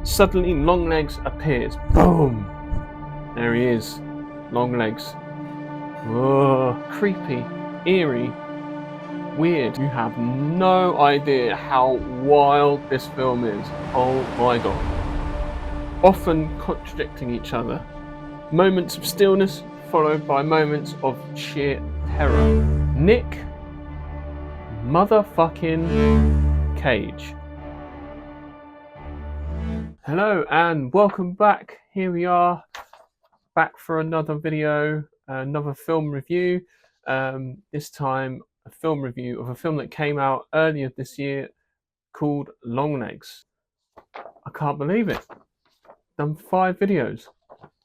Suddenly Longlegs appears. Boom! There he is. Longlegs. Whoa. Creepy, eerie, weird. You have no idea how wild this film is. Oh my god. Often contradicting each other. Moments of stillness followed by moments of sheer terror. Nick motherfucking Cage. Hello and welcome back. Here we are, back for another video, another film review. This time a film review of a film that came out earlier this year called Longlegs. I can't believe it. Done 5 videos.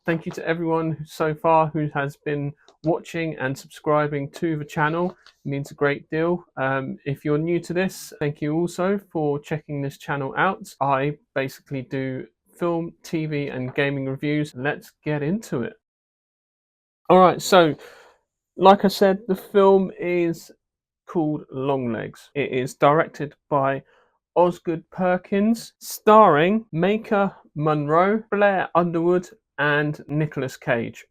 Thank you to everyone so far who has been watching and subscribing to the channel. It means a great deal. If you're new to this, thank you also for checking this channel out. I basically do film, TV and gaming reviews. Let's get into it. Alright, so like I said, the film is called Longlegs. It is directed by Osgood Perkins, starring Maika Monroe, Blair Underwood and Nicolas Cage.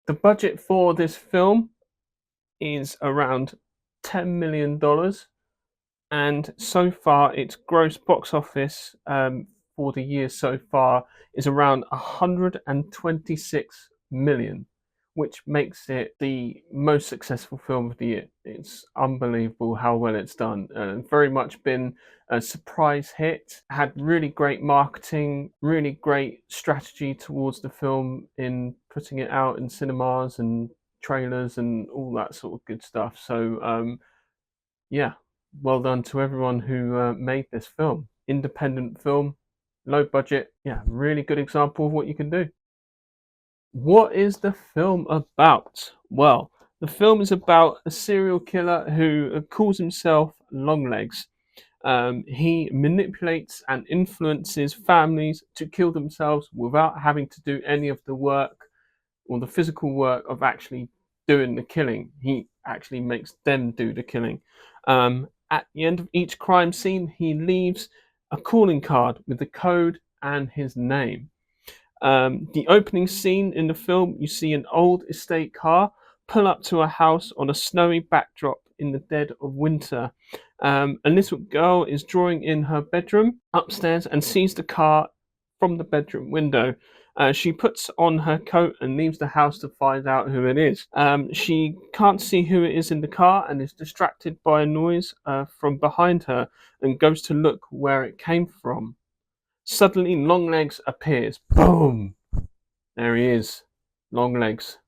The budget for this film is around $10 million, and so far its gross box office for the year so far is around 126 million, which makes it the most successful film of the year. It's unbelievable how well it's done. Very much been a surprise hit, had really great marketing, really great strategy towards the film in putting it out in cinemas and trailers and all that sort of good stuff. So yeah, well done to everyone who made this film. Independent film, low budget, yeah, really good example of what you can do. What is the film about? Well, the film is about a serial killer who calls himself Longlegs. He manipulates and influences families to kill themselves without having to do any of the work or the physical work of actually doing the killing. He actually makes them do the killing. At the end of each crime scene, he leaves a calling card with the code and his name. The opening scene in the film, you see an old estate car pull up to a house on a snowy backdrop in the dead of winter. A little girl is drawing in her bedroom upstairs and sees the car from the bedroom window. She puts on her coat and leaves the house to find out who it is. She can't see who it is in the car and is distracted by a noise from behind her and goes to look where it came from. Suddenly Longlegs appears. Boom! There he is. Longlegs.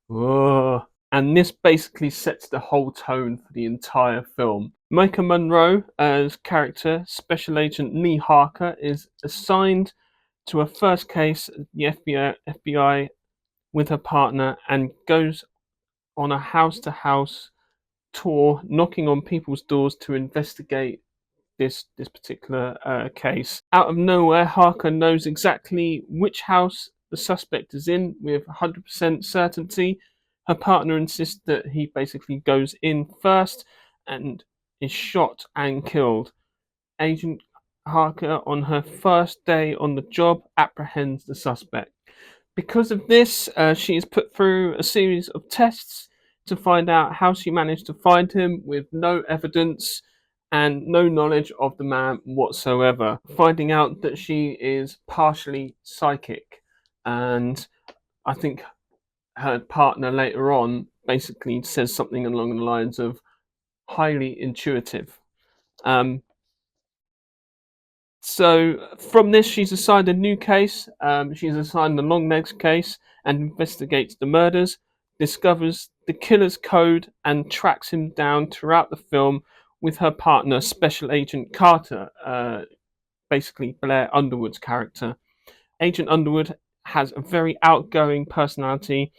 Whoa. And this basically sets the whole tone for the entire film. Maika Monroe as character, Special Agent Lee Harker, is assigned to a first case at the FBI with her partner and goes on a house-to-house tour, knocking on people's doors to investigate this particular case. Out of nowhere, Harker knows exactly which house the suspect is in with 100% certainty. Her partner insists that he basically goes in first and is shot and killed. Agent Harker, on her first day on the job, apprehends the suspect. Because of this, she is put through a series of tests to find out how she managed to find him with no evidence and no knowledge of the man whatsoever, finding out that she is partially psychic. And I think her partner later on basically says something along the lines of highly intuitive. So from this, she's assigned a new case. She's assigned the Longlegs case and investigates the murders, discovers the killer's code, and tracks him down throughout the film with her partner, Special Agent Carter, basically Blair Underwood's character. Agent Underwood has a very outgoing personality,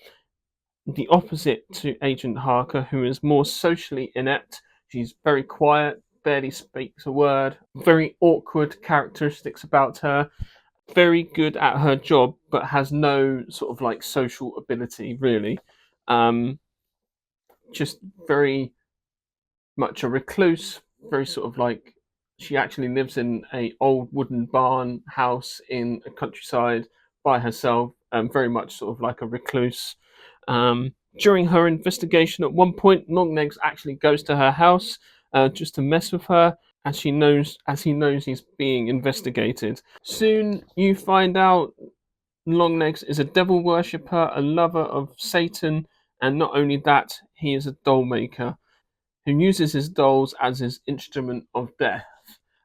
the opposite to Agent Harker, who is more socially inept. She's very quiet, barely speaks a word, very awkward characteristics about her, very good at her job, but has no sort of like social ability, really. Just very much a recluse, very sort of like She actually lives in a old wooden barn house in a countryside by herself, very much sort of like a recluse. During her investigation, at one point, Longlegs actually goes to her house just to mess with her, as he knows he's being investigated. Soon, you find out Longlegs is a devil worshipper, a lover of Satan, and not only that, he is a doll maker who uses his dolls as his instrument of death.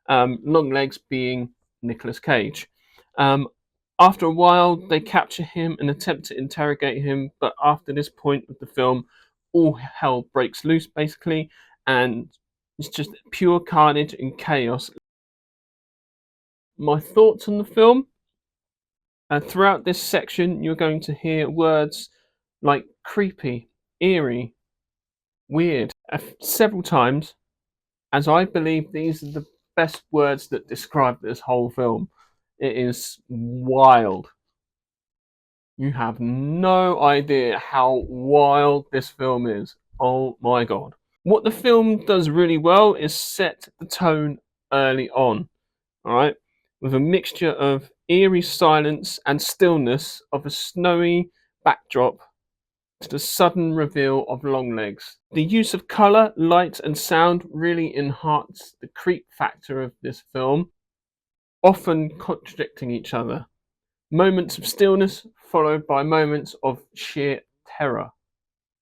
Longlegs being Nicolas Cage. Um, After a while, they capture him and attempt to interrogate him, but after this point of the film, all hell breaks loose basically, and it's just pure carnage and chaos. My thoughts on the film: throughout this section, you're going to hear words like creepy, eerie, weird, several times, as I believe these are the best words that describe this whole film. It is wild. You have no idea how wild this film is. Oh my god. What the film does really well is set the tone early on, alright? With a mixture of eerie silence and stillness of a snowy backdrop to the sudden reveal of Longlegs. The use of colour, light, and sound really enhance the creep factor of this film, often contradicting each other. Moments of stillness followed by moments of sheer terror.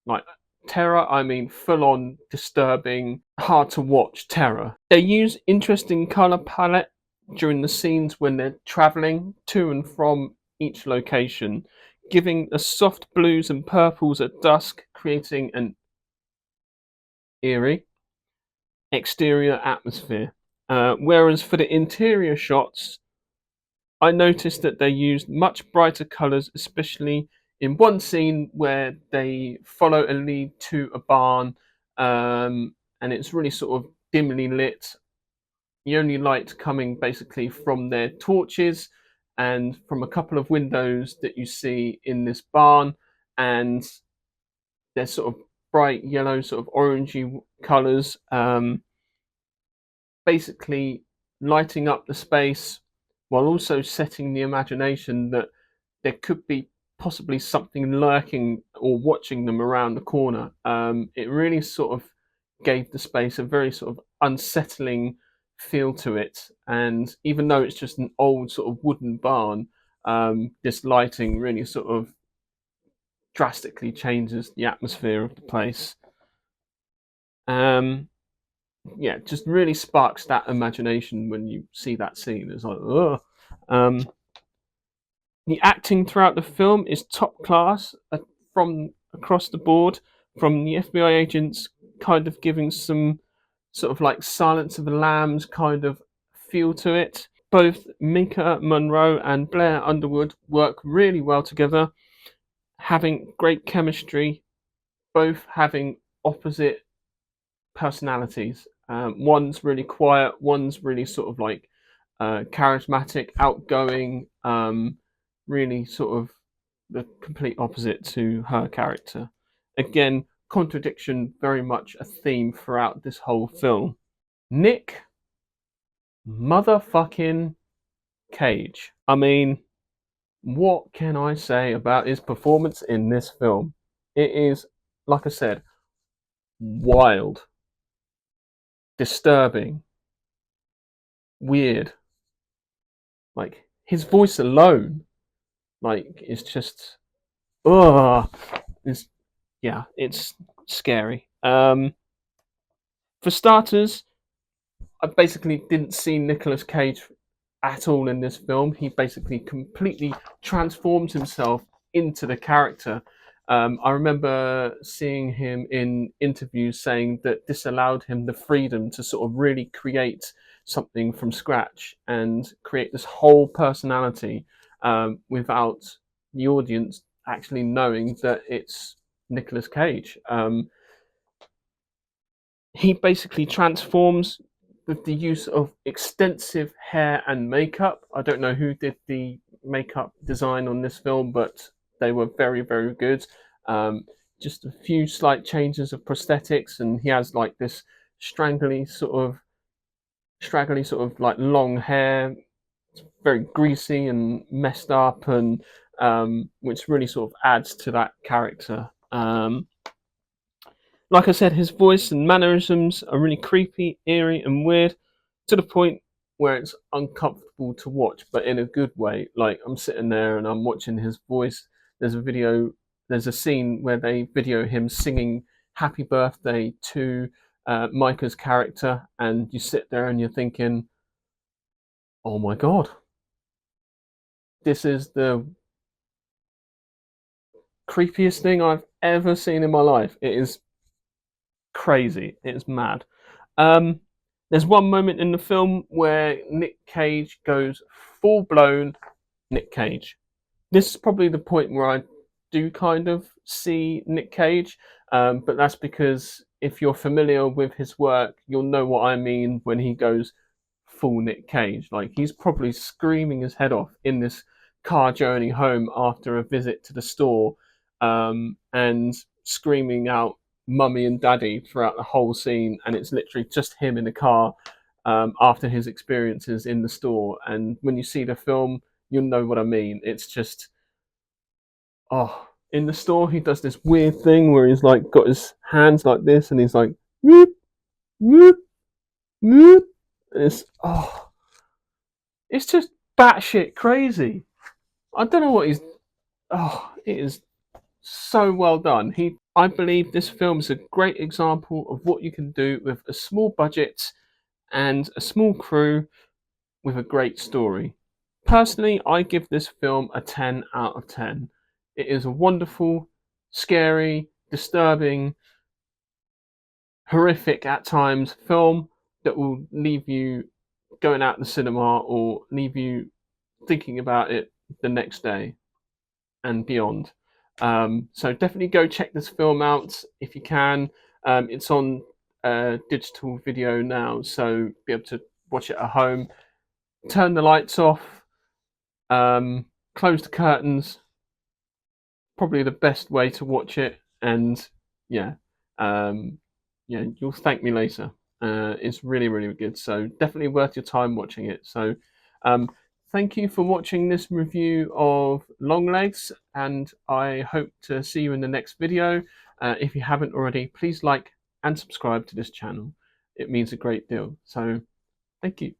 Like terror, I mean full on disturbing, hard to watch terror. They use interesting colour palette during the scenes when they're travelling to and from each location, giving a soft blues and purples at dusk, creating an eerie exterior atmosphere. Whereas for the interior shots, I noticed that they used much brighter colours, especially in one scene where they follow a lead to a barn, and it's really sort of dimly lit. The only light coming basically from their torches and from a couple of windows that you see in this barn, and they're sort of bright yellow, sort of orangey colours, basically lighting up the space while also setting the imagination that there could be possibly something lurking or watching them around the corner. It really sort of gave the space a very sort of unsettling feel to it. And even though it's just an old sort of wooden barn, this lighting really sort of drastically changes the atmosphere of the place. Yeah, just really sparks that imagination when you see that scene. It's like, ugh. The acting throughout the film is top class from across the board, from the FBI agents kind of giving some sort of like Silence of the Lambs kind of feel to it. Both Mika Monroe and Blair Underwood work really well together, having great chemistry, both having opposite personalities. One's really quiet, one's really sort of like charismatic, outgoing, really sort of the complete opposite to her character. Again, contradiction very much a theme throughout this whole film. Nick motherfucking Cage. I mean, what can I say about his performance in this film? It is, like I said, wild, disturbing, weird. Like his voice alone, like it's just, ugh, it's yeah, it's scary. For starters, I basically didn't see Nicolas Cage at all in this film. He basically completely transforms himself into the character. I remember seeing him in interviews saying that this allowed him the freedom to sort of really create something from scratch and create this whole personality without the audience actually knowing that it's Nicolas Cage. He basically transforms with the use of extensive hair and makeup. I don't know who did the makeup design on this film, but they were very, very good. Just a few slight changes of prosthetics, and he has like this strangly sort of straggly sort of like long hair, very greasy and messed up, and which really sort of adds to that character. Like I said, his voice and mannerisms are really creepy, eerie, and weird, to the point where it's uncomfortable to watch, but in a good way. Like, I'm sitting there and I'm watching his voice. There's a video, there's a scene where they video him singing "Happy Birthday" to Micah's character, and you sit there and you're thinking, "Oh my god, this is the creepiest thing I've ever seen in my life." It is crazy. It's mad. Um, there's one moment in the film where Nick Cage goes full blown Nick Cage. This is probably the point where I do kind of see Nick Cage, but that's because if you're familiar with his work, you'll know what I mean when he goes full Nick Cage. Like, he's probably screaming his head off in this car journey home after a visit to the store, and screaming out "mummy" and "daddy" throughout the whole scene, and it's literally just him in the car after his experiences in the store. And when you see the film, you'll know what I mean. It's just, oh, in the store he does this weird thing where he's like got his hands like this, and he's like whoop whoop whoop. It's, oh, it's just batshit crazy. I don't know what he's. Oh, it is so well done. I believe this film is a great example of what you can do with a small budget and a small crew with a great story. Personally, I give this film a 10 out of 10. It is a wonderful, scary, disturbing, horrific at times film that will leave you going out the cinema or leave you thinking about it the next day and beyond. So definitely go check this film out if you can. It's on digital video now, so be able to watch it at home. Turn the lights off, close the curtains. Probably the best way to watch it, and yeah, um, yeah, you'll thank me later. It's really, really good. So definitely worth your time watching it. So um, thank you for watching this review of Longlegs, and I hope to see you in the next video. If you haven't already, please like and subscribe to this channel. It means a great deal. So thank you.